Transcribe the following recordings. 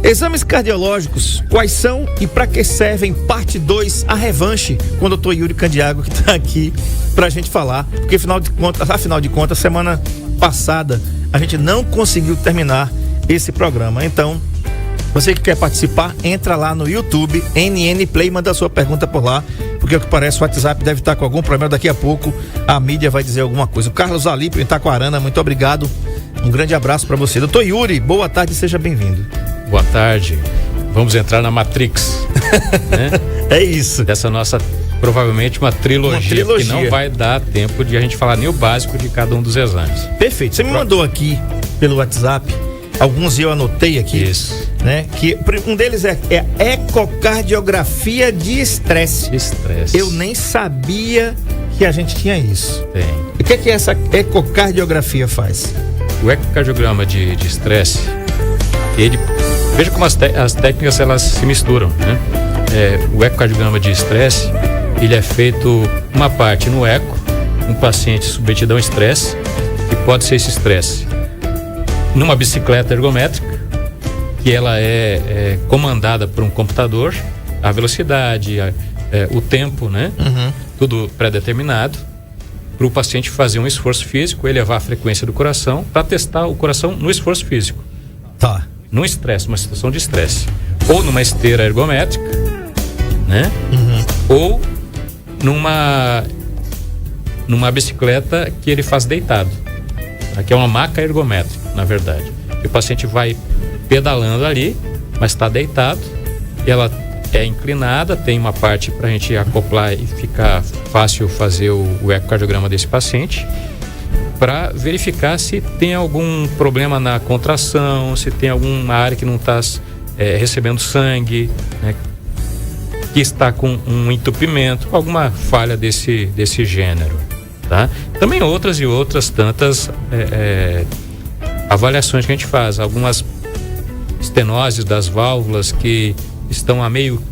Exames cardiológicos, quais são e para que servem? Parte 2, a revanche, com o doutor Yuri Candiago, que está aqui pra gente falar, porque afinal de contas, semana passada a gente não conseguiu terminar esse programa. Então, você que quer participar, entra lá no YouTube, NN Play, manda a sua pergunta por lá, porque o que parece o WhatsApp deve estar com algum problema. Daqui a pouco a mídia vai dizer alguma coisa. O Carlos Alípio em Itaquarana, muito obrigado, um grande abraço para você. Doutor Yuri, boa tarde, seja bem-vindo. Boa tarde, vamos entrar na Matrix, né? É isso. Dessa nossa, provavelmente uma trilogia que não vai dar tempo de a gente falar nem o básico de cada um dos exames. Perfeito, você me mandou aqui pelo WhatsApp, alguns eu anotei aqui. Isso. Né? Que um deles é ecocardiografia de estresse. Eu nem sabia que a gente tinha isso. Tem. O que é que essa ecocardiografia faz? O ecocardiograma de estresse, ele... Veja como as técnicas elas se misturam, né? O ecocardiograma de estresse, ele é feito uma parte no eco, um paciente submetido a um estresse, que pode ser esse estresse numa bicicleta ergométrica, que ela é comandada por um computador, a velocidade, o tempo, né? Uhum. Tudo pré-determinado, para o paciente fazer um esforço físico, elevar a frequência do coração, para testar o coração no esforço físico. Tá. Num estresse, numa situação de estresse, ou numa esteira ergométrica, né? Uhum. Ou numa bicicleta que ele faz deitado, que é uma maca ergométrica, na verdade. E o paciente vai pedalando ali, mas está deitado, e ela é inclinada, tem uma parte para a gente acoplar e ficar fácil fazer o ecocardiograma desse paciente, para verificar se tem algum problema na contração, se tem alguma área que não está recebendo sangue, né, que está com um entupimento, alguma falha desse gênero, tá? Também outras e outras tantas avaliações que a gente faz, algumas estenoses das válvulas que estão a meio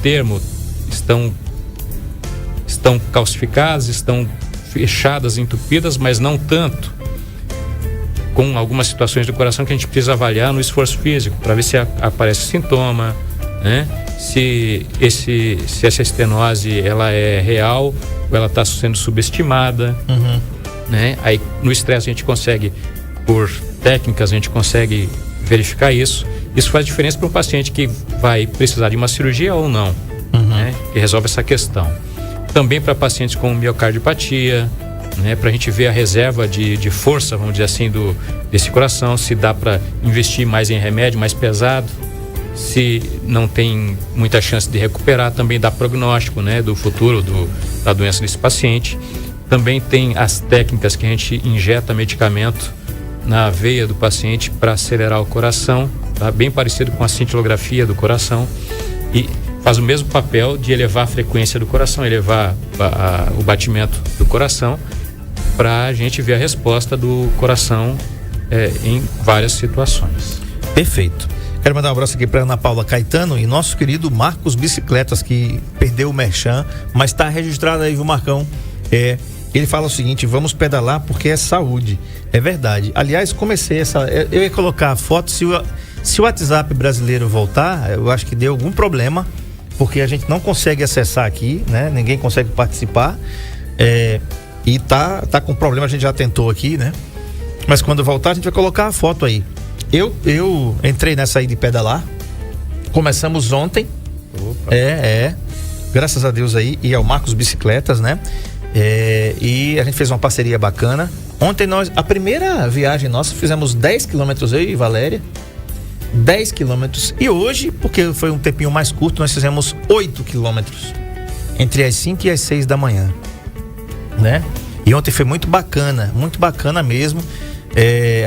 termo, estão calcificadas, estão fechadas, entupidas, mas não tanto, com algumas situações do coração que a gente precisa avaliar no esforço físico, para ver se aparece sintoma, né? Se essa estenose ela é real ou ela está sendo subestimada. Uhum. Né? Aí no estresse a gente consegue, por técnicas, a gente consegue verificar isso. Isso faz diferença para um paciente que vai precisar de uma cirurgia ou não, uhum, né? Que resolve essa questão. Também para pacientes com miocardiopatia, né, para a gente ver a reserva de força, vamos dizer assim, desse coração, se dá para investir mais em remédio, mais pesado, se não tem muita chance de recuperar, também dá prognóstico, né, do futuro da doença desse paciente. Também tem as técnicas que a gente injeta medicamento na veia do paciente para acelerar o coração, tá? Bem parecido com a cintilografia do coração, e faz o mesmo papel de elevar a frequência do coração, elevar o batimento do coração, para a gente ver a resposta do coração em várias situações. Perfeito. Quero mandar um abraço aqui para Ana Paula Caetano e nosso querido Marcos Bicicletas, que perdeu o merchan, mas está registrado aí, viu, Marcão? Ele fala o seguinte: vamos pedalar porque é saúde. É verdade. Aliás, eu ia colocar a foto, se o WhatsApp brasileiro voltar, eu acho que deu algum problema, porque a gente não consegue acessar aqui, né? Ninguém consegue participar, e tá com problema, a gente já tentou aqui, né? Mas quando voltar a gente vai colocar a foto aí. Eu entrei nessa aí de pedalar, começamos ontem. Opa. Graças a Deus aí, e ao Marcos Bicicletas, né? E a gente fez uma parceria bacana. Ontem a primeira viagem nossa, fizemos 10 quilômetros, eu e Valéria, 10 quilômetros, e hoje, porque foi um tempinho mais curto, nós fizemos 8 quilômetros entre as 5 e as 6 da manhã, né? E ontem foi muito bacana mesmo.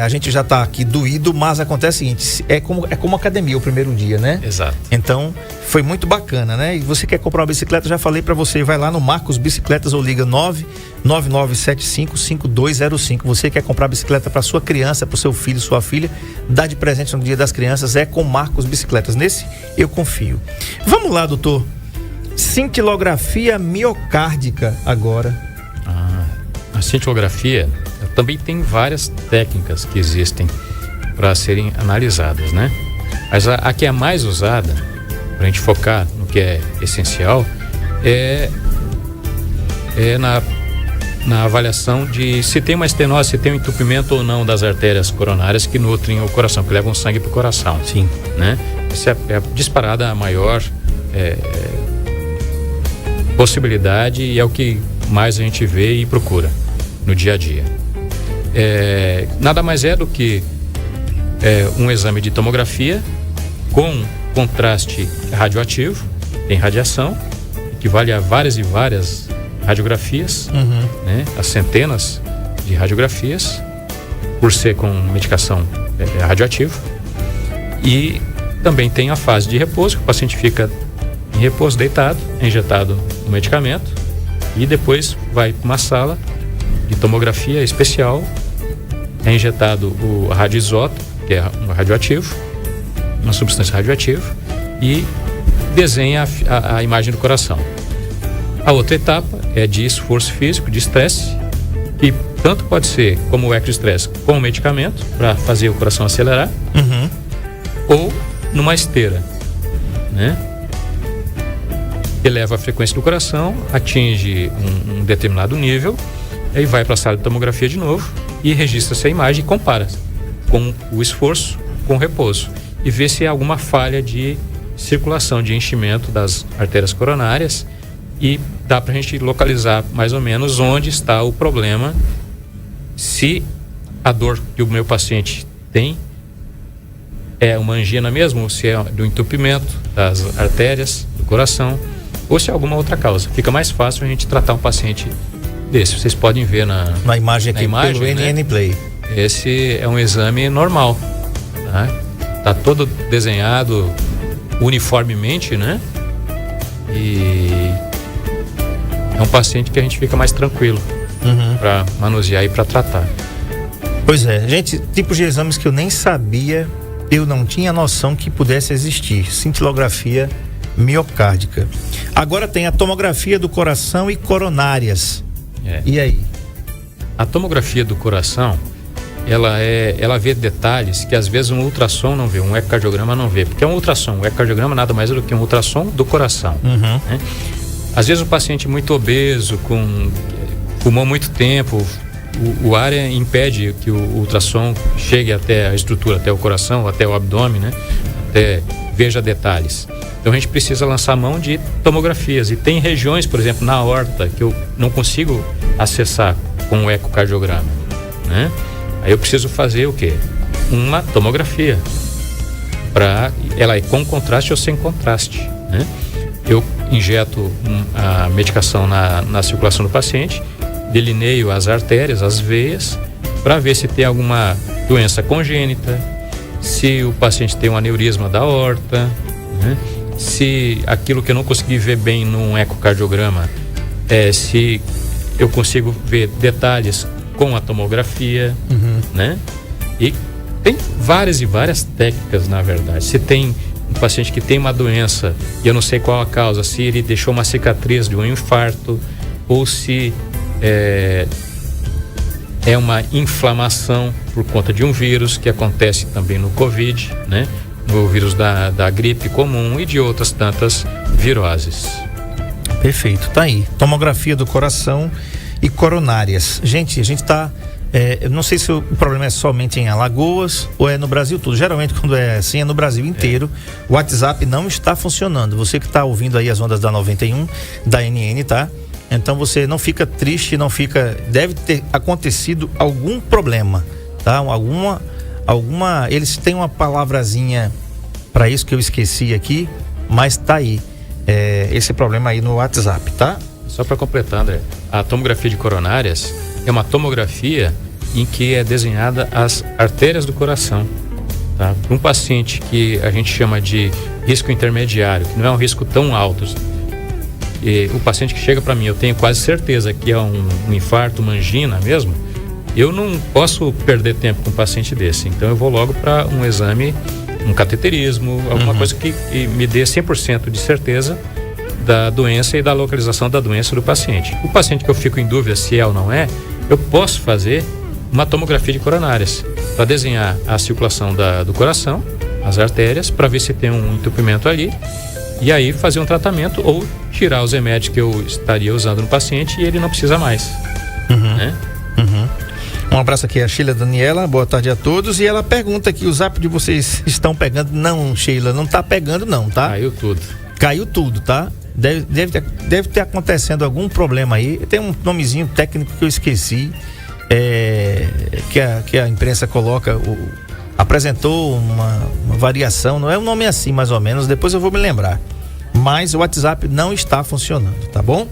A gente já tá aqui doído, mas acontece o seguinte: é como academia o primeiro dia, né? Exato. Então foi muito bacana, né? E você quer comprar uma bicicleta, já falei pra você, vai lá no Marcos Bicicletas ou liga 999755205. Você quer comprar bicicleta para sua criança, para o seu filho, sua filha, dá de presente no Dia das Crianças, é com Marcos Bicicletas. Nesse eu confio. Vamos lá, doutor. Cintilografia miocárdica agora. A cintilografia também tem várias técnicas que existem para serem analisadas, né? Mas a que é mais usada, para a gente focar no que é essencial, é na avaliação de se tem uma estenose, se tem um entupimento ou não das artérias coronárias que nutrem o coração, que levam sangue para o coração. Sim. Né? Essa é disparada a maior possibilidade e é o que mais a gente vê e procura no dia a dia. Nada mais é do que um exame de tomografia com contraste radioativo, tem radiação, equivale a várias e várias radiografias, né? As centenas de radiografias, por ser com medicação radioativa. E também tem a fase de repouso, que o paciente fica em repouso deitado, é injetado o medicamento e depois vai para uma sala de tomografia especial, é injetado o radioisótopo, que é um radioativo, uma substância radioativa, e desenha a imagem do coração. A outra etapa é de esforço físico, de estresse, que tanto pode ser como o eco de estresse com o medicamento, para fazer o coração acelerar, ou numa esteira, né? Eleva a frequência do coração, atinge um determinado nível, aí vai para a sala de tomografia de novo e registra essa imagem e compara com o esforço, com o repouso, e vê se há alguma falha de circulação, de enchimento das artérias coronárias, e dá para a gente localizar mais ou menos onde está o problema, se a dor que o meu paciente tem é uma angina mesmo, ou se é do entupimento das artérias do coração, ou se é alguma outra causa. Fica mais fácil a gente tratar um paciente desse. Vocês podem ver na imagem aqui, pelo NN Play. Esse é um exame normal, tá? Tá todo desenhado uniformemente, né? E é um paciente que a gente fica mais tranquilo para manusear e para tratar. Pois é, gente, tipos de exames que eu nem sabia, eu não tinha noção que pudesse existir. Cintilografia miocárdica. Agora tem a tomografia do coração e coronárias. E aí? A tomografia do coração, ela vê detalhes que às vezes um ultrassom não vê, um ecocardiograma não vê, porque é um ultrassom. O ecocardiograma nada mais é do que um ultrassom do coração. Né? Às vezes o paciente muito obeso, fumou muito tempo, o ar impede que o ultrassom chegue até a estrutura, até o coração, até o abdômen, né? Até veja detalhes. Então a gente precisa lançar mão de tomografias, e tem regiões, por exemplo, na aorta, que eu não consigo acessar com o ecocardiograma, né? Aí eu preciso fazer o quê? Uma tomografia. Ela é com contraste ou sem contraste, né? Eu injeto a medicação na circulação do paciente, delineio as artérias, as veias, para ver se tem alguma doença congênita, se o paciente tem um aneurisma da aorta, né? Se aquilo que eu não consegui ver bem num ecocardiograma, se eu consigo ver detalhes com a tomografia, né? E tem várias e várias técnicas, na verdade. Se tem um paciente que tem uma doença e eu não sei qual a causa, se ele deixou uma cicatriz de um infarto, ou se é uma inflamação por conta de um vírus, que acontece também no Covid, né? No vírus da gripe comum e de outras tantas viroses. Perfeito, tá aí. Tomografia do coração e coronárias. Gente, a gente tá... eu não sei se o problema é somente em Alagoas ou é no Brasil todo. Geralmente, quando é assim, é no Brasil inteiro. O WhatsApp não está funcionando. Você que está ouvindo aí as ondas da 91, da NN, tá? Então você não fica triste, não fica... Deve ter acontecido algum problema, tá? Eles têm uma palavrazinha para isso que eu esqueci aqui, mas tá aí. Esse problema aí no WhatsApp, tá? Só para completar, André, a tomografia de coronárias é uma tomografia em que é desenhada as artérias do coração, tá? Para um paciente que a gente chama de risco intermediário, que não é um risco tão alto. E o paciente que chega para mim, eu tenho quase certeza que é um infarto, uma angina mesmo, eu não posso perder tempo com um paciente desse. Então eu vou logo para um exame, um cateterismo, alguma coisa que me dê 100% de certeza da doença e da localização da doença do paciente. O paciente que eu fico em dúvida se é ou não é, eu posso fazer uma tomografia de coronárias para desenhar a circulação do coração as artérias para ver se tem um entupimento ali e aí fazer um tratamento ou tirar os remédios que eu estaria usando no paciente e ele não precisa mais. Né? Um abraço aqui a Sheila Daniela, boa tarde a todos. E ela pergunta aqui, o zap de vocês estão pegando? Não, Sheila, não tá pegando não, tá? Caiu tudo, tá? Deve ter acontecendo algum problema aí. Tem um nomezinho técnico que eu esqueci, que a imprensa coloca, apresentou uma variação, não é um nome assim mais ou menos, depois eu vou me lembrar. Mas o WhatsApp não está funcionando, tá bom?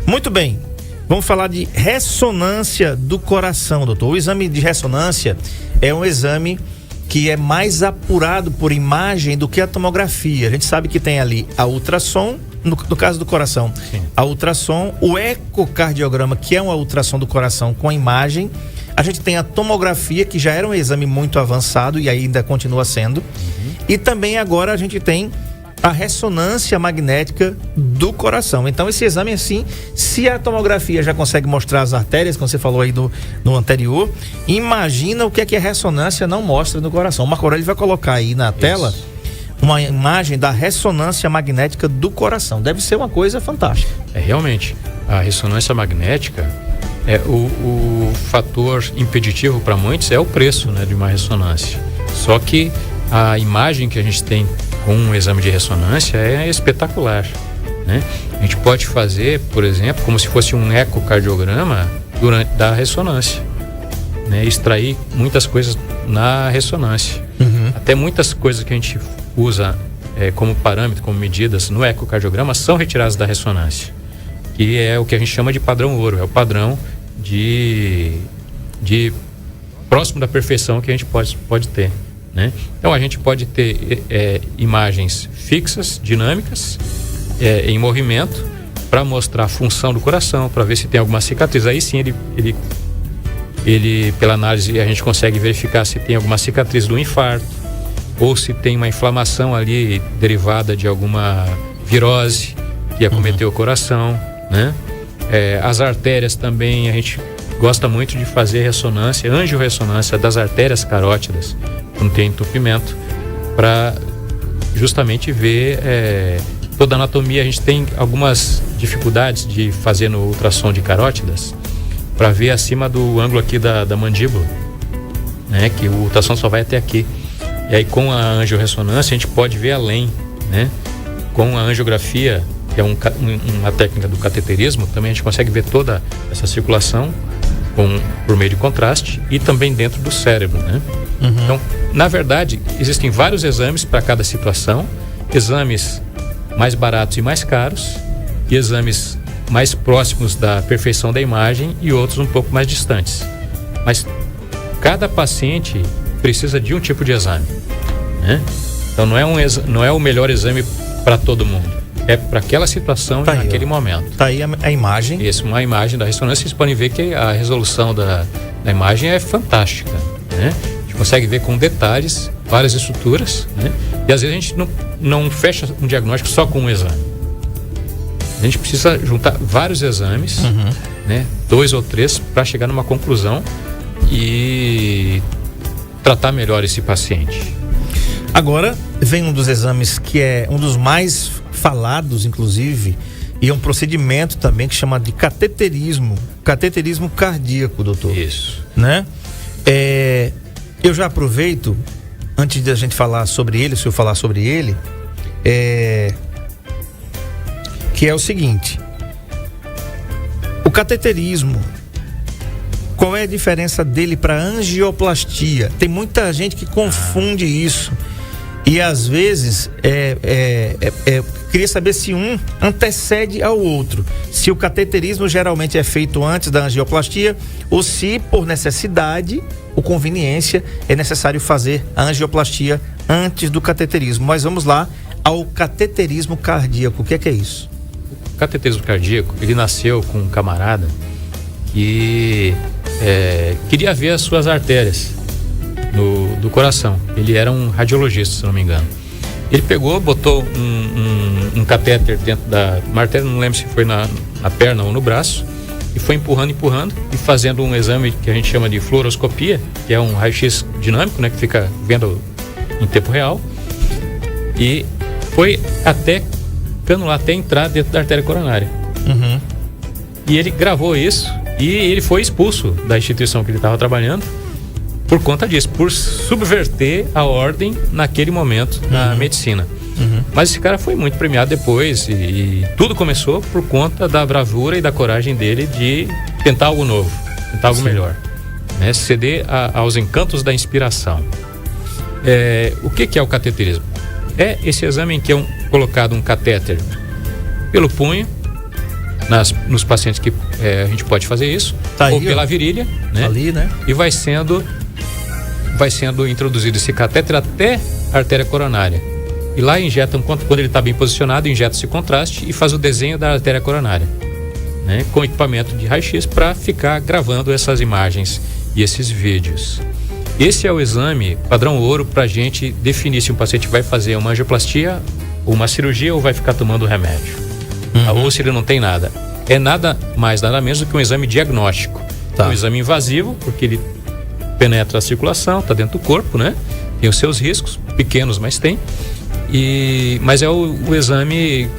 Muito bem, vamos falar de ressonância do coração, doutor. O exame de ressonância é um exame que é mais apurado por imagem do que a tomografia. A gente sabe que tem ali a ultrassom, no caso do coração, sim, a ultrassom, o ecocardiograma, que é uma ultrassom do coração com a imagem. A gente tem a tomografia, que já era um exame muito avançado e ainda continua sendo. E também agora a gente tem a ressonância magnética do coração. Então esse exame, assim, se a tomografia já consegue mostrar as artérias, como você falou aí no anterior, imagina o que é que a ressonância não mostra no coração. O Marco Aurélio vai colocar aí na tela uma imagem da ressonância magnética do coração. Deve ser uma coisa fantástica. Realmente, a ressonância magnética, o fator impeditivo para muitos é o preço, né, de uma ressonância. Só que a imagem que a gente tem com um exame de ressonância é espetacular, né? A gente pode fazer, por exemplo, como se fosse um ecocardiograma da ressonância, né? Extrair muitas coisas na ressonância. Até muitas coisas que a gente usa como parâmetro, como medidas no ecocardiograma são retiradas da ressonância, que é o que a gente chama de padrão ouro, é o padrão de próximo da perfeição que a gente pode ter, né? Então a gente pode ter imagens fixas, dinâmicas, em movimento, para mostrar a função do coração, para ver se tem alguma cicatriz. Aí sim ele pela análise a gente consegue verificar se tem alguma cicatriz do infarto ou se tem uma inflamação ali derivada de alguma virose que acometeu o coração, né? As artérias também, a gente gosta muito de fazer ressonância, angiorressonância das artérias carótidas quando tem entupimento, para justamente ver toda a anatomia. A gente tem algumas dificuldades de fazer no ultrassom de carótidas para ver acima do ângulo aqui da mandíbula, né? Que o ultrassom só vai até aqui. E aí com a angiorressonância a gente pode ver além, né? Com a angiografia, que é uma técnica do cateterismo, também a gente consegue ver toda essa circulação por meio de contraste e também dentro do cérebro, né? Então, na verdade, existem vários exames para cada situação, exames mais baratos e mais caros, e exames mais próximos da perfeição da imagem e outros um pouco mais distantes. Mas cada paciente precisa de um tipo de exame, né? Então não é o melhor exame para todo mundo, é para aquela situação, naquele momento. Tá aí a imagem. Isso, uma imagem da ressonância. Vocês podem ver que a resolução da imagem é fantástica, né? A gente consegue ver com detalhes várias estruturas, né? E às vezes a gente não fecha um diagnóstico só com um exame. A gente precisa juntar vários exames, né? 2 ou 3, para chegar numa conclusão e tratar melhor esse paciente. Agora vem um dos exames que é um dos mais falados, inclusive, e é um procedimento também que chama de cateterismo cardíaco, doutor. Isso. Né? Eu já aproveito, antes de a gente falar sobre ele, se eu falar sobre ele, que é o seguinte: o cateterismo, qual é a diferença dele para angioplastia? Tem muita gente que confunde isso. E às vezes queria saber se um antecede ao outro. Se o cateterismo geralmente é feito antes da angioplastia ou se por necessidade ou conveniência é necessário fazer a angioplastia antes do cateterismo. Mas vamos lá ao cateterismo cardíaco. O que é isso? O cateterismo cardíaco, ele nasceu com um camarada que queria ver as suas artérias do coração. Ele era um radiologista, se não me engano. Ele pegou, botou um catéter dentro da artéria, não lembro se foi na perna ou no braço, e foi empurrando e fazendo um exame que a gente chama de fluoroscopia, que é um raio-x dinâmico, né, que fica vendo em tempo real. E foi canular até entrar dentro da artéria coronária. Uhum. E ele gravou isso e ele foi expulso da instituição que ele estava trabalhando por conta disso, por subverter a ordem naquele momento na medicina. Mas esse cara foi muito premiado depois e tudo começou por conta da bravura e da coragem dele de tentar algo novo, tentar algo melhor, né? Ceder aos encantos da inspiração. O que é o cateterismo? É esse exame em que é colocado um catéter pelo punho, nos pacientes que a gente pode fazer isso, tá ou aí, pela virilha, né? Ali, né? E vai sendo introduzido esse catéter até a artéria coronária. E lá injetam, quando ele está bem posicionado, injeta esse contraste e faz o desenho da artéria coronária, né? Com equipamento de raio-x para ficar gravando essas imagens e esses vídeos. Esse é o exame padrão ouro para a gente definir se um paciente vai fazer uma angioplastia, ou uma cirurgia, ou vai ficar tomando remédio. Ou se ele não tem nada. É nada mais, nada menos do que um exame diagnóstico. Tá. Um exame invasivo, porque ele penetra a circulação, está dentro do corpo, né? Tem os seus riscos, pequenos, mas tem. Mas é o exame,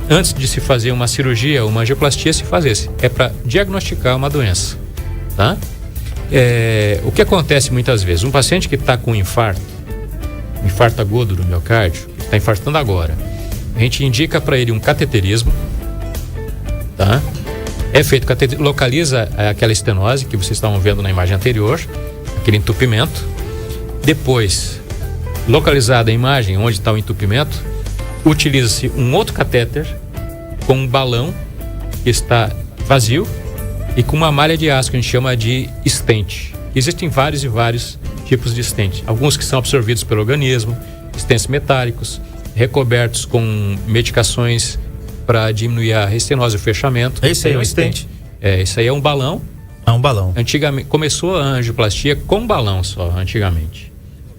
antes de se fazer uma cirurgia, uma angioplastia, se faz esse. É para diagnosticar uma doença, tá? O que acontece muitas vezes? Um paciente que está com um infarto agudo do miocárdio, que está infartando agora, a gente indica para ele um cateterismo, tá? É feito cateterismo, localiza aquela estenose que vocês estavam vendo na imagem anterior, aquele entupimento. Depois, localizada a imagem onde está o entupimento, utiliza-se um outro catéter com um balão que está vazio e com uma malha de aço que a gente chama de stent. Existem vários e vários tipos de stent. Alguns que são absorvidos pelo organismo, stents metálicos, recobertos com medicações para diminuir a estenose e o fechamento. Esse aí é um stent? Isso aí é um balão. É um balão. Antigamente, começou a angioplastia com balão só, antigamente.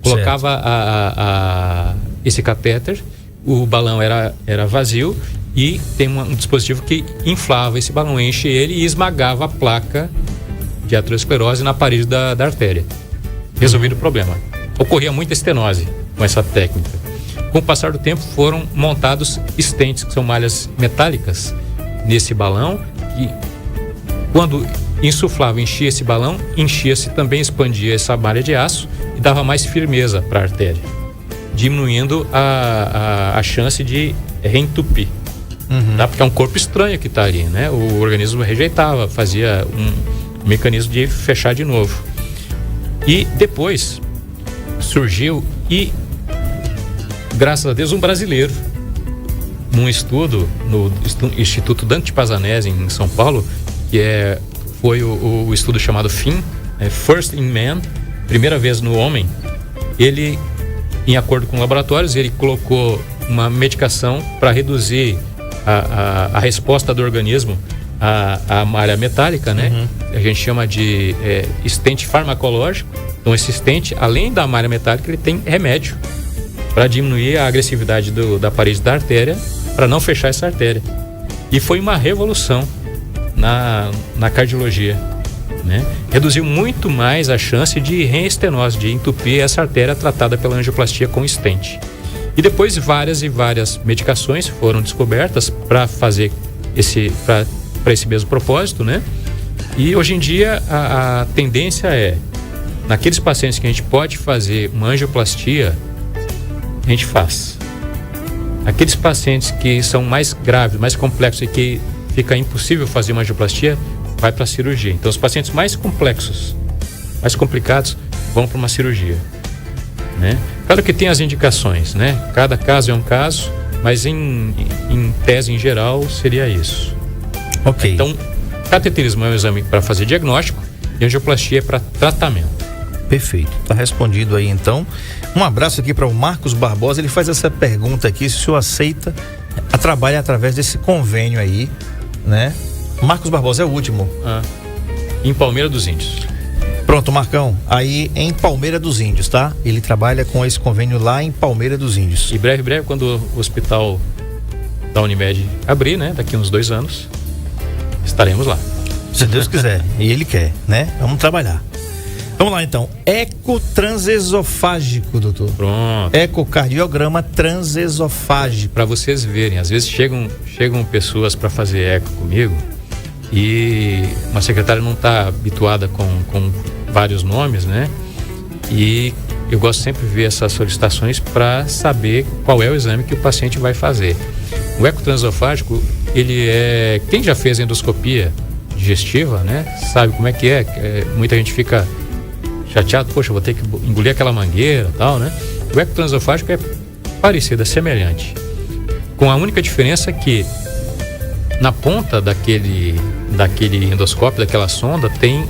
Colocava esse catéter, o balão era vazio e tem um dispositivo que inflava esse balão, enche ele e esmagava a placa de aterosclerose na parede da artéria. Resolvido o problema. Ocorria muita estenose com essa técnica. Com o passar do tempo foram montados stents, que são malhas metálicas, nesse balão, que quando insuflava, enchia esse balão, enchia-se também, expandia essa malha de aço e dava mais firmeza para a artéria, diminuindo a chance de reentupir. Tá? Porque é um corpo estranho que está ali, né? O organismo rejeitava, fazia um mecanismo de fechar de novo. E depois surgiu, e graças a Deus, um brasileiro, num estudo no Instituto Dante Pazanese, em São Paulo, que foi o estudo chamado FIM, First in Man, primeira vez no homem. Ele, em acordo com laboratórios, ele colocou uma medicação para reduzir a resposta do organismo à malha metálica, né? A gente chama de stent farmacológico. Então esse stent, além da malha metálica, ele tem remédio para diminuir a agressividade da parede da artéria, para não fechar essa artéria. E foi uma revolução na cardiologia, né? Reduziu muito mais a chance de reestenose, de entupir essa artéria tratada pela angioplastia com stent. E depois várias e várias medicações foram descobertas para fazer para esse mesmo propósito, né? E hoje em dia a tendência naqueles pacientes que a gente pode fazer uma angioplastia, a gente faz. Aqueles pacientes que são mais graves, mais complexos e que fica impossível fazer uma angioplastia, vai para a cirurgia. Então os pacientes mais complexos, mais complicados, vão para uma cirurgia, né? Claro que tem as indicações, né? Cada caso é um caso, mas em tese, em geral, seria isso. Ok. Então, cateterismo é um exame para fazer diagnóstico e angioplastia é para tratamento. Perfeito, tá respondido aí então. Um abraço aqui para o Marcos Barbosa, ele faz essa pergunta aqui, se o senhor aceita trabalhar através desse convênio aí, né? Marcos Barbosa é o último. Em Palmeira dos Índios. Pronto, Marcão, aí em Palmeira dos Índios, tá? Ele trabalha com esse convênio lá em Palmeira dos Índios. E breve, quando o hospital da Unimed abrir, né? Daqui uns 2 anos, estaremos lá. Se Deus quiser, e ele quer, né? Vamos trabalhar. Vamos lá então. Eco transesofágico, doutor. Pronto. Ecocardiograma transesofágico. Para vocês verem, às vezes chegam pessoas para fazer eco comigo e uma secretária não está habituada com vários nomes, né? E eu gosto sempre de ver essas solicitações para saber qual é o exame que o paciente vai fazer. O eco transesofágico, ele é... Quem já fez endoscopia digestiva, né? Sabe como é que é. Muita gente fica chateado, poxa, vou ter que engolir aquela mangueira e tal, né? O eco transesofágico é parecido, é semelhante. Com a única diferença que na ponta daquele endoscópio, daquela sonda, tem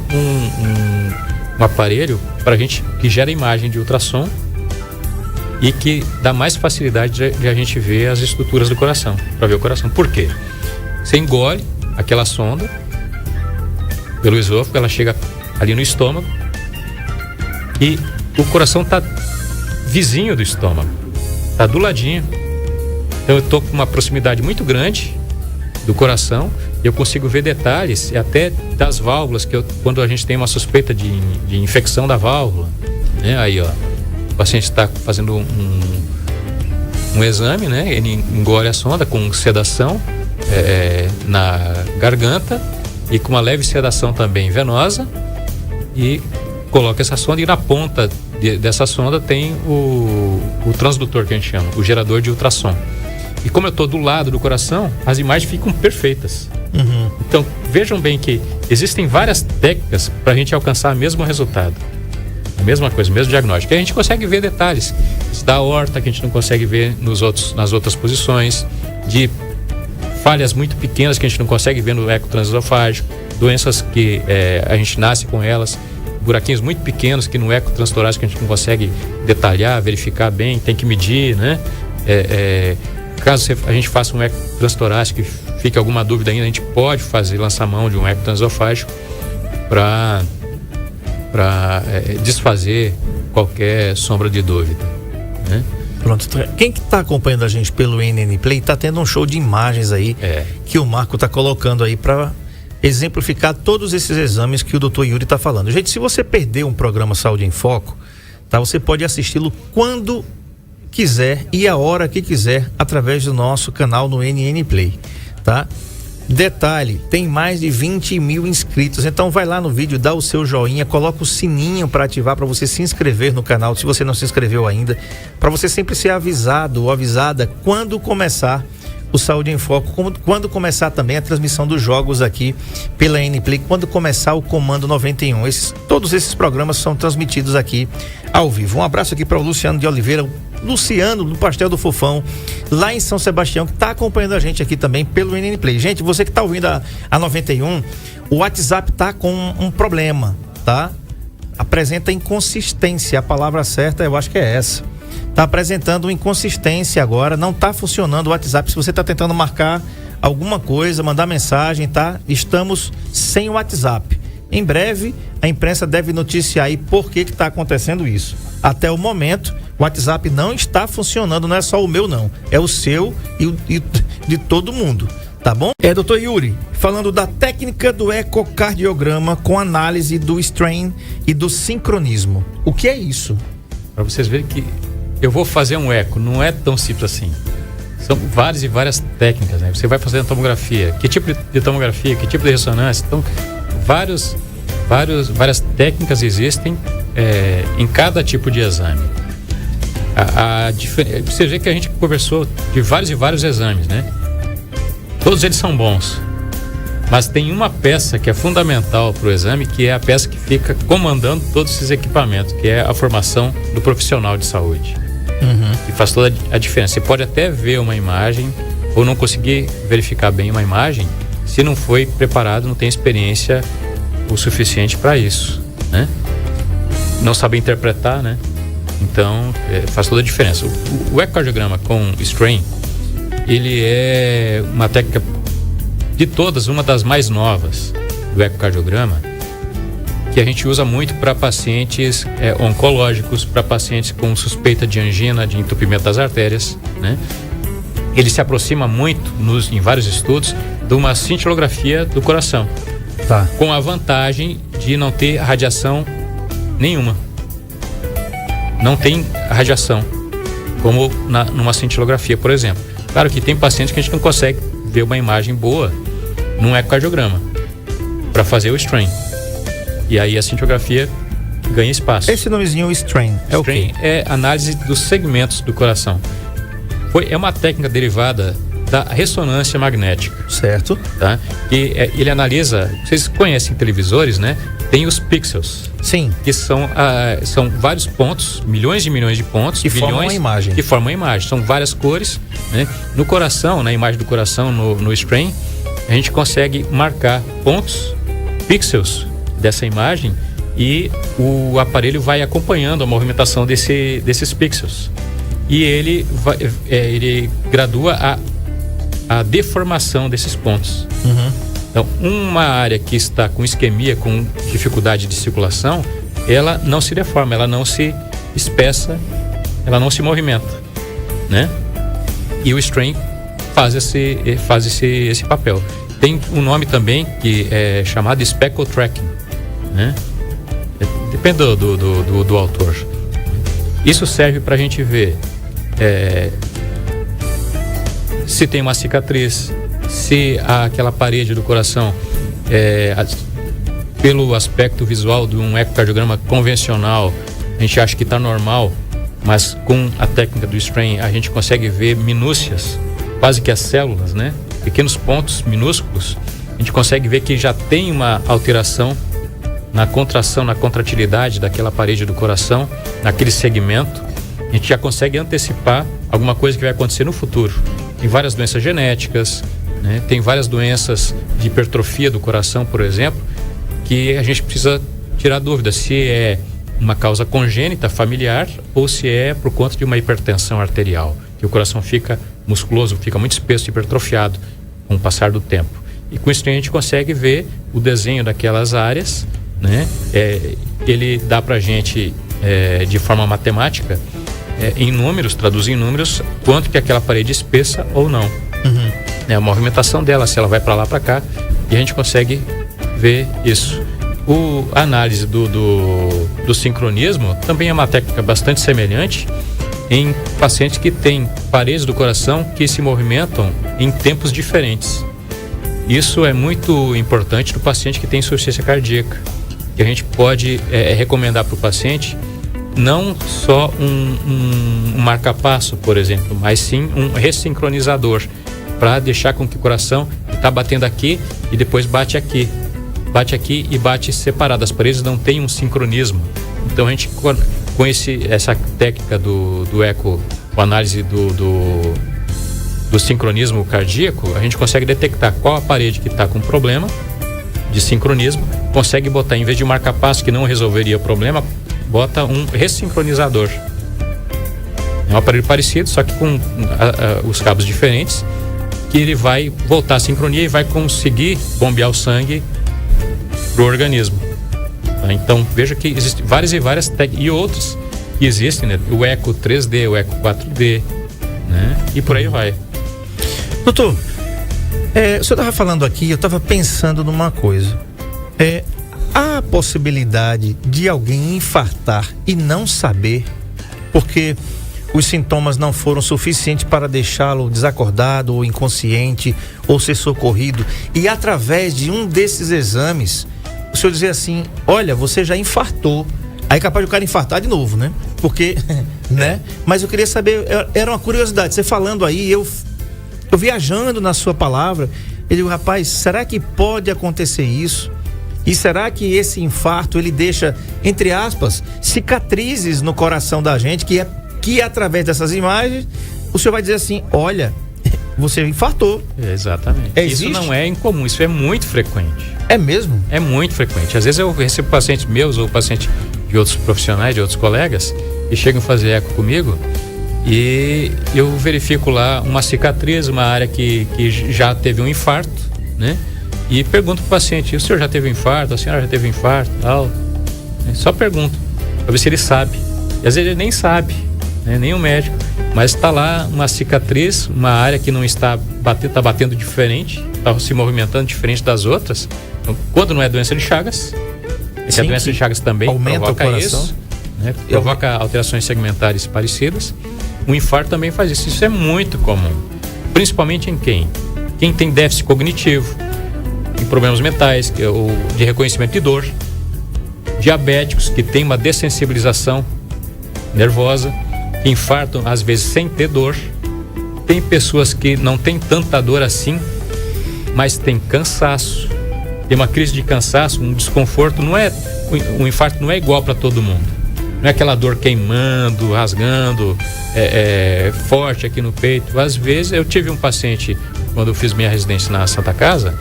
um aparelho pra gente que gera imagem de ultrassom e que dá mais facilidade de a gente ver as estruturas do coração, para ver o coração. Por quê? Você engole aquela sonda pelo esôfago, ela chega ali no estômago e o coração tá vizinho do estômago, tá do ladinho. Então eu tô com uma proximidade muito grande do coração e eu consigo ver detalhes até das válvulas, quando a gente tem uma suspeita de infecção da válvula, né? Aí, ó, o paciente está fazendo um exame, né? Ele engole a sonda com sedação na garganta e com uma leve sedação também venosa e coloca essa sonda, e na ponta dessa sonda tem o transdutor, que a gente chama, o gerador de ultrassom. E como eu estou do lado do coração, as imagens ficam perfeitas. Uhum. Então, vejam bem que existem várias técnicas para a gente alcançar o mesmo resultado. A mesma coisa, o mesmo diagnóstico. E a gente consegue ver detalhes da aorta que a gente não consegue ver nas outras posições, de falhas muito pequenas que a gente não consegue ver no eco transesofágico, doenças que a gente nasce com elas, buraquinhos muito pequenos que no eco transtorácico a gente não consegue detalhar, verificar bem, tem que medir, né? Caso a gente faça um eco transtorácico e fique alguma dúvida ainda, a gente pode lançar mão de um eco transesofágico para desfazer qualquer sombra de dúvida, né? Pronto. Quem que tá acompanhando a gente pelo NN Play, tá tendo um show de imagens aí que o Marco tá colocando aí para exemplificar todos esses exames que o Dr. Yuri tá falando. Gente, se você perdeu um programa Saúde em Foco, tá? Você pode assisti-lo quando quiser e a hora que quiser através do nosso canal no NN Play, tá? Detalhe, tem mais de 20 mil inscritos, então vai lá no vídeo, dá o seu joinha, coloca o sininho para ativar, para você se inscrever no canal, se você não se inscreveu ainda, para você sempre ser avisado ou avisada quando começar o Saúde em Foco, quando começar também a transmissão dos jogos aqui pela NPlay, quando começar o Comando 91. Todos esses programas são transmitidos aqui ao vivo. Um abraço aqui para o Luciano de Oliveira, Luciano do Pastel do Fofão, lá em São Sebastião, que está acompanhando a gente aqui também pelo NNPlay. Gente, você que está ouvindo a 91, o WhatsApp está com um problema, tá? Apresenta inconsistência, a palavra certa eu acho que é essa. Está apresentando inconsistência agora, não está funcionando o WhatsApp. Se você está tentando marcar alguma coisa, mandar mensagem, tá? Estamos sem o WhatsApp. Em breve, a imprensa deve noticiar aí por que está acontecendo isso. Até o momento, o WhatsApp não está funcionando, não é só o meu não, é o seu e de todo mundo, tá bom? Doutor Yuri, falando da técnica do ecocardiograma com análise do strain e do sincronismo. O que é isso? Para vocês verem que eu vou fazer um eco, não é tão simples assim. São várias e várias técnicas, né? Você vai fazer a tomografia, que tipo de tomografia, que tipo de ressonância. Então, várias técnicas existem em cada tipo de exame. Você vê que a gente conversou de vários e vários exames, né? Todos eles são bons, mas tem uma peça que é fundamental para o exame, que é a peça que fica comandando todos esses equipamentos, que é a formação do profissional de saúde. E faz toda a diferença. Você pode até ver uma imagem ou não conseguir verificar bem uma imagem se não foi preparado, não tem experiência o suficiente para isso, né? Não sabe interpretar, né? Então faz toda a diferença. O ecocardiograma com strain, ele é uma técnica de todas, uma das mais novas do ecocardiograma, que a gente usa muito para pacientes oncológicos, para pacientes com suspeita de angina, de entupimento das artérias, né? Ele se aproxima muito, em vários estudos, de uma cintilografia do coração, tá? Com a vantagem de não ter radiação Nenhuma. Não tem radiação, como numa cintilografia, por exemplo. Claro que tem pacientes que a gente não consegue ver uma imagem boa num ecocardiograma para fazer o strain. E aí a cintilografia ganha espaço. Esse nomezinho strain é o quê? É análise dos segmentos do coração. É uma técnica derivada da ressonância magnética. Certo. Tá? E ele analisa, vocês conhecem televisores, né? Tem os pixels. Sim. Que são vários pontos, milhões de pontos. Que formam uma imagem. Que formam uma imagem. São várias cores, né? No coração, na imagem do coração, no strain, a gente consegue marcar pontos, pixels dessa imagem, e o aparelho vai acompanhando a movimentação desses pixels. E ele gradua a deformação desses pontos. Uhum. Então, uma área que está com isquemia, com dificuldade de circulação, ela não se deforma, ela não se espessa, ela não se movimenta, né? E o strain faz esse papel. Tem um nome também que é chamado speckle tracking, né? Depende do autor. Isso serve para a gente ver se tem uma cicatriz, se aquela parede do coração, pelo aspecto visual de um ecocardiograma convencional, a gente acha que está normal, mas com a técnica do strain a gente consegue ver minúcias, quase que as células, né? Pequenos pontos minúsculos. A gente consegue ver que já tem uma alteração na contração, na contratilidade daquela parede do coração, naquele segmento. A gente já consegue antecipar alguma coisa que vai acontecer no futuro. Tem várias doenças genéticas, né? Tem várias doenças de hipertrofia do coração, por exemplo, que a gente precisa tirar dúvida se é uma causa congênita, familiar, ou se é por conta de uma hipertensão arterial, que o coração fica musculoso, fica muito espesso, hipertrofiado com o passar do tempo. E com isso a gente consegue ver o desenho daquelas áreas, né? Ele dá pra gente de forma matemática, em números, traduz em números, quanto que aquela parede espessa ou não. Uhum. A movimentação dela, se ela vai para lá, para cá, e a gente consegue ver isso. A análise do sincronismo também é uma técnica bastante semelhante em pacientes que têm paredes do coração que se movimentam em tempos diferentes. Isso é muito importante no paciente que tem insuficiência cardíaca, que a gente pode recomendar para o paciente não só um marca-passo, por exemplo, mas sim um ressincronizador, para deixar com que o coração está batendo aqui e depois bate aqui e bate separado. As paredes não têm um sincronismo. Então a gente, com essa técnica do eco, com a análise do sincronismo cardíaco, a gente consegue detectar qual a parede que está com problema de sincronismo, consegue botar, em vez de um marca-passo que não resolveria o problema, bota um ressincronizador. É um aparelho parecido, só que com os cabos diferentes, que ele vai voltar à sincronia e vai conseguir bombear o sangue para o organismo. Então veja que existem várias e várias técnicas, e outros que existem, né? O eco 3D, o eco 4D, né? E por aí vai. Doutor, o senhor estava falando aqui, eu estava pensando numa coisa. Há a possibilidade de alguém infartar e não saber, porque os sintomas não foram suficientes para deixá-lo desacordado ou inconsciente ou ser socorrido, e através de um desses exames o senhor dizer assim: olha, você já infartou. Aí é capaz de o cara infartar de novo, né? Porque, né? Mas eu queria saber, era uma curiosidade, você falando aí, eu viajando na sua palavra, eu digo, rapaz, será que pode acontecer isso? E será que esse infarto, ele deixa, entre aspas, cicatrizes no coração da gente, que através dessas imagens, o senhor vai dizer assim: olha, você infartou. Exatamente. Isso não é incomum, isso é muito frequente. É mesmo? É muito frequente. Às vezes eu recebo pacientes meus ou pacientes de outros profissionais, de outros colegas, que chegam a fazer eco comigo, e eu verifico lá uma cicatriz, uma área que já teve um infarto, né? E pergunto pro paciente: o senhor já teve um infarto? A senhora já teve um infarto? Tal. Só pergunto, para ver se ele sabe. E às vezes ele nem sabe, né? Nem o médico. Mas está lá uma cicatriz, uma área que não está batendo diferente, está se movimentando diferente das outras. Então, quando não é doença de Chagas, que a doença de Chagas também provoca isso, né? Provoca alterações segmentares parecidas. O infarto também faz isso. Isso é muito comum, principalmente em quem? Quem tem déficit cognitivo, em problemas mentais, ou de reconhecimento de dor, diabéticos que têm uma dessensibilização nervosa, que infartam às vezes sem ter dor. Tem pessoas que não têm tanta dor assim, mas tem cansaço, tem uma crise de cansaço, um desconforto. O infarto não é igual para todo mundo. Não é aquela dor queimando, rasgando, forte aqui no peito. Às vezes eu tive um paciente, quando eu fiz minha residência na Santa Casa,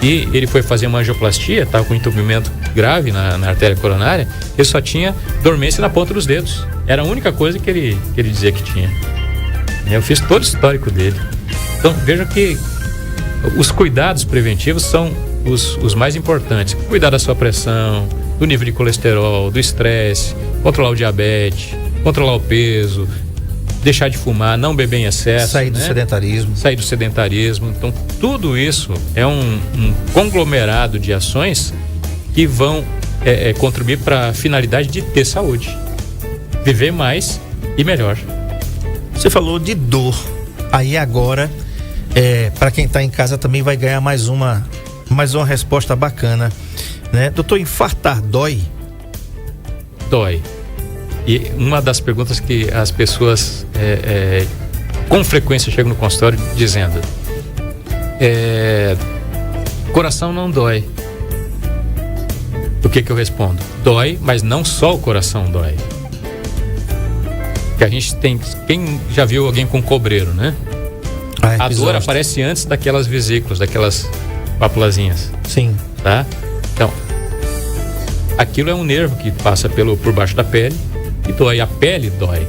e ele foi fazer uma angioplastia, estava com entupimento grave na artéria coronária. Ele só tinha dormência na ponta dos dedos. Era a única coisa que ele dizia que tinha. Eu fiz todo o histórico dele. Então veja que os cuidados preventivos são os mais importantes. Cuidar da sua pressão, do nível de colesterol, do estresse, controlar o diabetes, controlar o peso, deixar de fumar, não beber em excesso. Sair do sedentarismo. Sair do sedentarismo. Então, tudo isso é um conglomerado de ações que vão contribuir para a finalidade de ter saúde. Viver mais e melhor. Você falou de dor. Aí agora, para quem está em casa também vai ganhar mais uma resposta bacana, né? Doutor, infartar dói? Dói. E uma das perguntas que as pessoas com frequência chegam no consultório dizendo: coração não dói. O que eu respondo? Dói, mas não só o coração dói. Que a gente tem... Quem já viu alguém com cobreiro, né? A dor aparece antes daquelas vesículas, daquelas papulazinhas. Sim. Tá? Então, aquilo é um nervo que passa por baixo da pele e dói. A pele dói.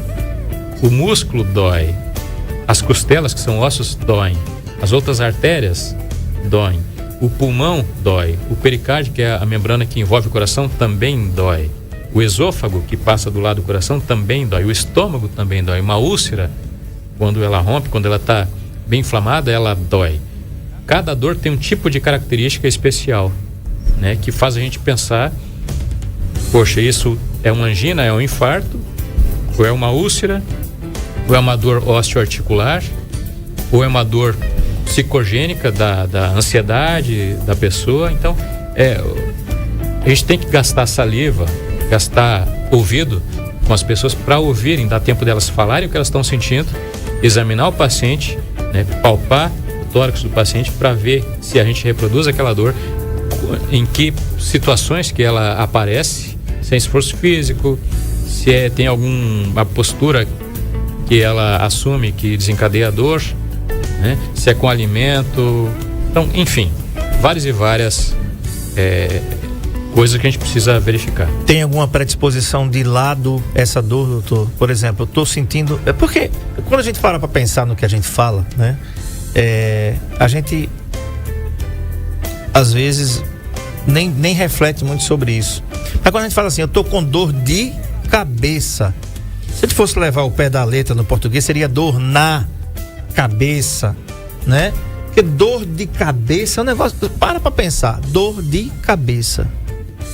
O músculo dói. As costelas, que são ossos, doem. As outras artérias doem. O pulmão dói. O pericárdio, que é a membrana que envolve o coração, também dói. O esôfago, que passa do lado do coração, também dói. O estômago também dói. Uma úlcera, quando ela rompe, quando ela está bem inflamada, ela dói. Cada dor tem um tipo de característica especial, né? Que faz a gente pensar: poxa, isso é uma angina, é um infarto, ou é uma úlcera, ou é uma dor osteoarticular, ou é uma dor psicogênica da ansiedade da pessoa. Então, a gente tem que gastar saliva, gastar ouvido com as pessoas para ouvirem, dar tempo delas falarem o que elas estão sentindo, examinar o paciente, né, palpar o tórax do paciente para ver se a gente reproduz aquela dor, em que situações que ela aparece, sem esforço físico, se tem alguma postura que ela assume que desencadeia a dor, né, se é com alimento. Então, enfim, várias e várias coisas que a gente precisa verificar. Tem alguma predisposição de lado essa dor, doutor? Por exemplo, eu estou sentindo... Porque quando a gente para pensar no que a gente fala, né? A gente às vezes nem reflete muito sobre isso. Mas quando a gente fala assim, eu estou com dor de cabeça, se a gente fosse levar o pé da letra no português, seria dor na cabeça, né? Porque dor de cabeça é um negócio... Para pensar, dor de cabeça,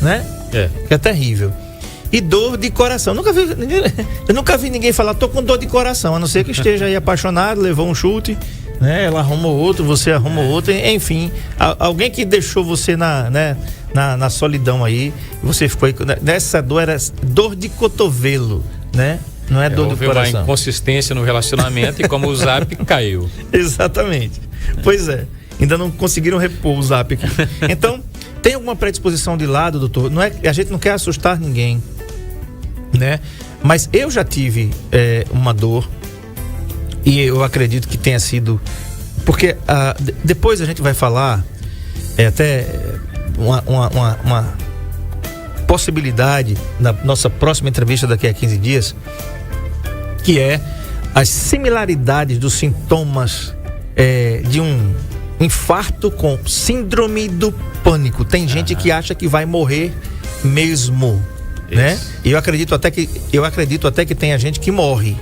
né? Que é terrível. E dor de coração. Eu nunca vi ninguém falar, tô com dor de coração, a não ser que esteja aí apaixonado, levou um chute, né? Ela arrumou outro, você arrumou outro, enfim, alguém que deixou você na solidão aí, você ficou aí, nessa dor, era dor de cotovelo, né? Não é dor do coração. Houve uma inconsistência no relacionamento e como o zap caiu. Exatamente. Pois é, ainda não conseguiram repor o zap aqui. Então, tem alguma predisposição de lado, doutor? Não é, a gente não quer assustar ninguém, né? Mas eu já tive uma dor, e eu acredito que tenha sido... Porque depois a gente vai falar até uma possibilidade na nossa próxima entrevista daqui a 15 dias, que é as similaridades dos sintomas de um infarto com síndrome do pânico. Tem gente que acha que vai morrer mesmo, né? E eu acredito até que tenha gente que morre,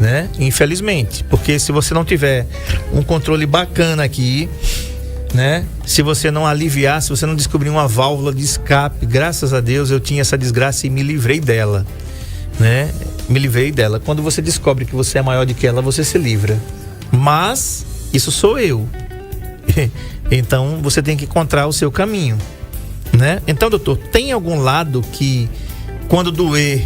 né? Infelizmente, porque se você não tiver um controle bacana aqui, né? Se você não aliviar, se você não descobrir uma válvula de escape, graças a Deus eu tinha essa desgraça e me livrei dela, né? Me livrei dela. Quando você descobre que você é maior do que ela, você se livra. Mas isso sou eu. Então você tem que encontrar o seu caminho, né? Então, doutor, tem algum lado que quando doer,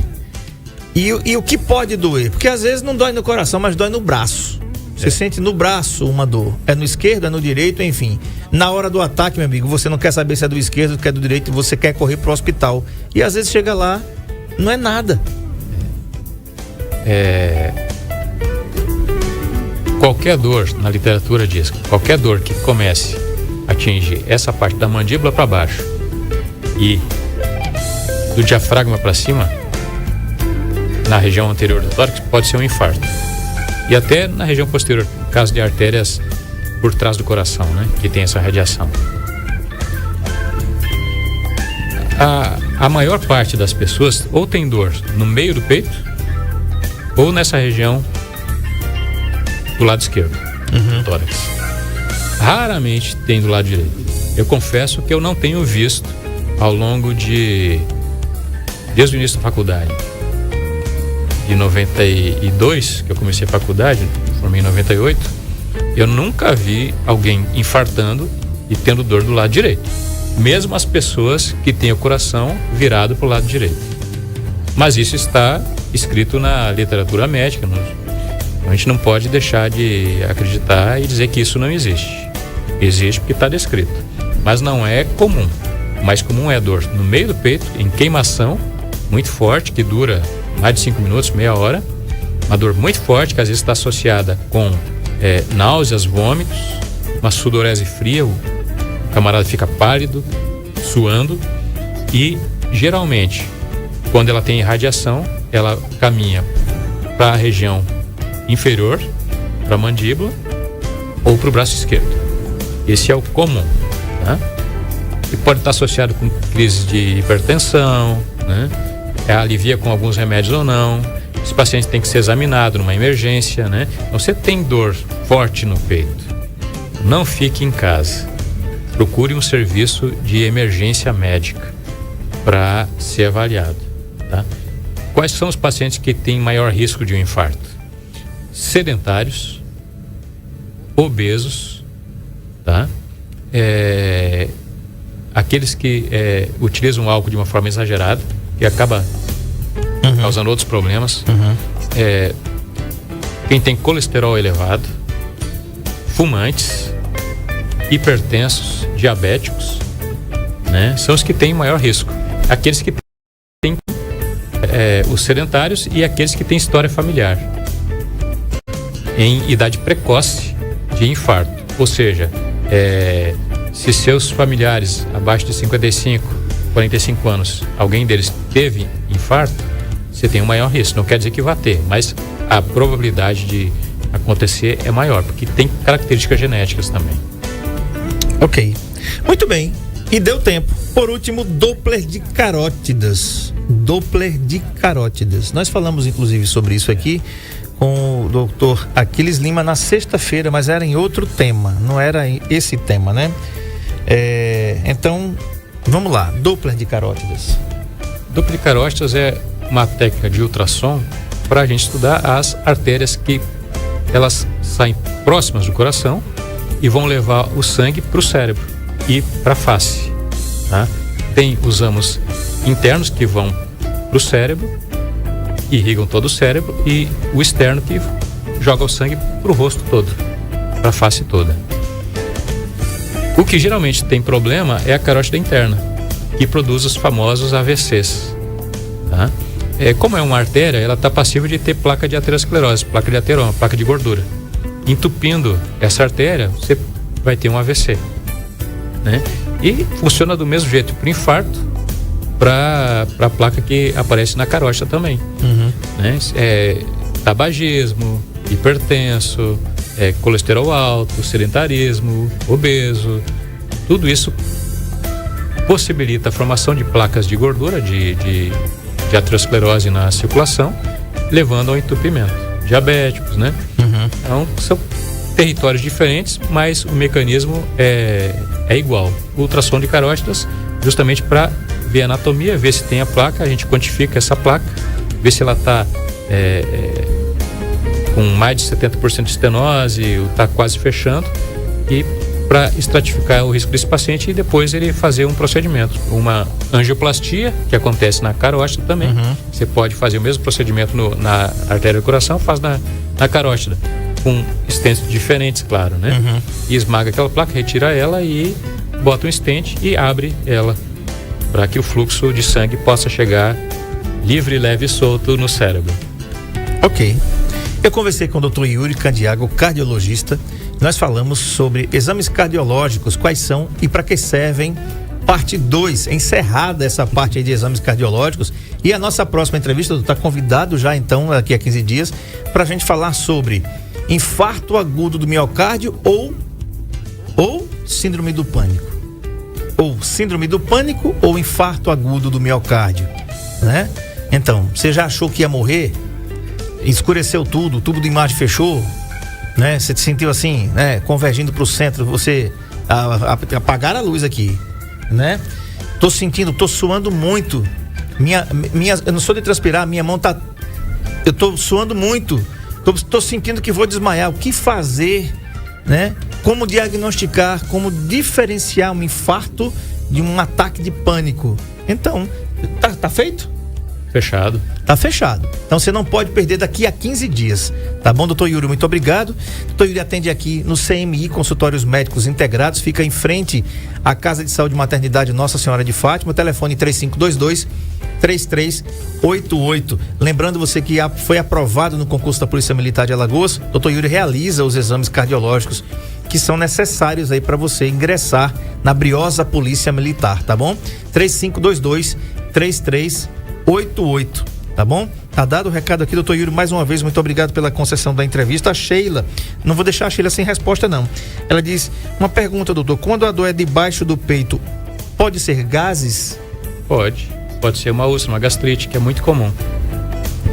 e o que pode doer? Porque às vezes não dói no coração, mas dói no braço. Você sente no braço uma dor. É no esquerdo, é no direito, enfim. Na hora do ataque, meu amigo, você não quer saber se é do esquerdo, se é do direito, você quer correr pro hospital. E às vezes chega lá, não é nada. Qualquer dor, na literatura diz, qualquer dor que comece a atingir essa parte da mandíbula para baixo e do diafragma para cima, na região anterior do tórax, pode ser um infarto. E até na região posterior, no caso de artérias por trás do coração, né, que tem essa radiação. A maior parte das pessoas ou tem dor no meio do peito ou nessa região do lado esquerdo, do tórax. Raramente tem do lado direito. Eu confesso que eu não tenho visto ao longo desde o início da faculdade, de 92, que eu comecei a faculdade, formei em 98, eu nunca vi alguém infartando e tendo dor do lado direito. Mesmo as pessoas que têm o coração virado para o lado direito. Mas isso está escrito na literatura médica. A gente não pode deixar de acreditar e dizer que isso não existe. Existe porque está descrito. Mas não é comum. O mais comum é a dor no meio do peito, em queimação, muito forte, que dura mais de 5 minutos, meia hora. Uma dor muito forte, que às vezes está associada com náuseas, vômitos, uma sudorese fria, o camarada fica pálido, suando. E geralmente, quando ela tem irradiação, ela caminha para a região inferior, para a mandíbula ou para o braço esquerdo. Esse é o comum, né? E pode estar associado com crises de hipertensão, né? Alivia com alguns remédios ou não. Esse paciente tem que ser examinado numa emergência, né? Você tem dor forte no peito, não fique em casa. Procure um serviço de emergência médica para ser avaliado, tá? Quais são os pacientes que têm maior risco de um infarto? Sedentários, obesos, tá? Aqueles que utilizam álcool de uma forma exagerada, que acaba causando outros problemas. Quem tem colesterol elevado, fumantes, hipertensos, diabéticos, né? São os que têm maior risco. Aqueles que têm os sedentários e aqueles que têm história familiar em idade precoce de infarto. Ou seja, se seus familiares abaixo de 55, 45 anos, alguém deles teve infarto, você tem um maior risco. Não quer dizer que vai ter, mas a probabilidade de acontecer é maior, porque tem características genéticas também. Ok, muito bem. E deu tempo. Por último, Doppler de carótidas. Doppler de carótidas. Nós falamos inclusive sobre isso aqui com o doutor Aquiles Lima na sexta-feira, mas era em outro tema, não era esse tema, né? Então, vamos lá, Doppler de carótidas. Doppler de carótidas é uma técnica de ultrassom para a gente estudar as artérias que elas saem próximas do coração e vão levar o sangue para o cérebro e para a face, tá? Tem os ramos internos que vão para o cérebro, irrigam todo o cérebro, e o externo que joga o sangue para o rosto todo, para a face toda. O que geralmente tem problema é a carótida interna, que produz os famosos AVCs, tá? Como é uma artéria, ela está passível de ter placa de aterosclerose, placa de ateroma, placa de gordura. Entupindo essa artéria, você vai ter um AVC, né? E funciona do mesmo jeito para o infarto, para a placa que aparece na carótida também, né? Tabagismo, hipertenso, colesterol alto, sedentarismo, obeso, tudo isso possibilita a formação de placas de gordura, de aterosclerose na circulação, levando ao entupimento. Diabéticos, né? Então, são territórios diferentes, mas o mecanismo é igual. O ultrassom de carótidas, justamente para ver a anatomia, ver se tem a placa, a gente quantifica essa placa, ver se ela está com mais de 70% de estenose, está quase fechando, e para estratificar o risco desse paciente e depois ele fazer um procedimento, uma angioplastia, que acontece na carótida também. Você pode fazer o mesmo procedimento na artéria do coração, faz na carótida, com stents diferentes, claro, né? E esmaga aquela placa, retira ela e bota um stent e abre ela para que o fluxo de sangue possa chegar livre, leve e solto no cérebro. Ok. Eu conversei com o Dr. Yuri Candiago, cardiologista. Nós falamos sobre exames cardiológicos, quais são e para que servem. Parte 2, encerrada essa parte aí de exames cardiológicos. E a nossa próxima entrevista, está convidado já então, daqui a 15 dias, para a gente falar sobre infarto agudo do miocárdio ou síndrome do pânico. Ou síndrome do pânico ou infarto agudo do miocárdio, né? Então, você já achou que ia morrer? Escureceu tudo, o tubo de imagem fechou, né? Você se sentiu assim, né? Convergindo para o centro, você apagar a luz aqui, né? Tô suando muito. Eu não sou de transpirar, minha mão tá. Eu tô suando muito. Tô sentindo que vou desmaiar. O que fazer, né? Como diagnosticar, como diferenciar um infarto de um ataque de pânico? Então, tá feito? Fechado. Tá fechado. Então você não pode perder daqui a 15 dias. Tá bom, doutor Yuri? Muito obrigado. Doutor Yuri atende aqui no CMI, Consultórios Médicos Integrados, fica em frente à Casa de Saúde e Maternidade Nossa Senhora de Fátima, telefone 3522-3388. Lembrando você que foi aprovado no concurso da Polícia Militar de Alagoas, doutor Yuri realiza os exames cardiológicos que são necessários aí para você ingressar na briosa Polícia Militar, tá bom? 3522-3388. Tá bom? Tá dado o recado aqui, doutor Yuri, mais uma vez, muito obrigado pela concessão da entrevista. A Sheila, não vou deixar a Sheila sem resposta não. Ela diz, uma pergunta, doutor, quando a dor é debaixo do peito, pode ser gases? Pode ser uma úlcera, uma gastrite, que é muito comum.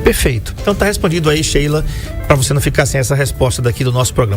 Perfeito, então tá respondido aí, Sheila, para você não ficar sem essa resposta daqui do nosso programa.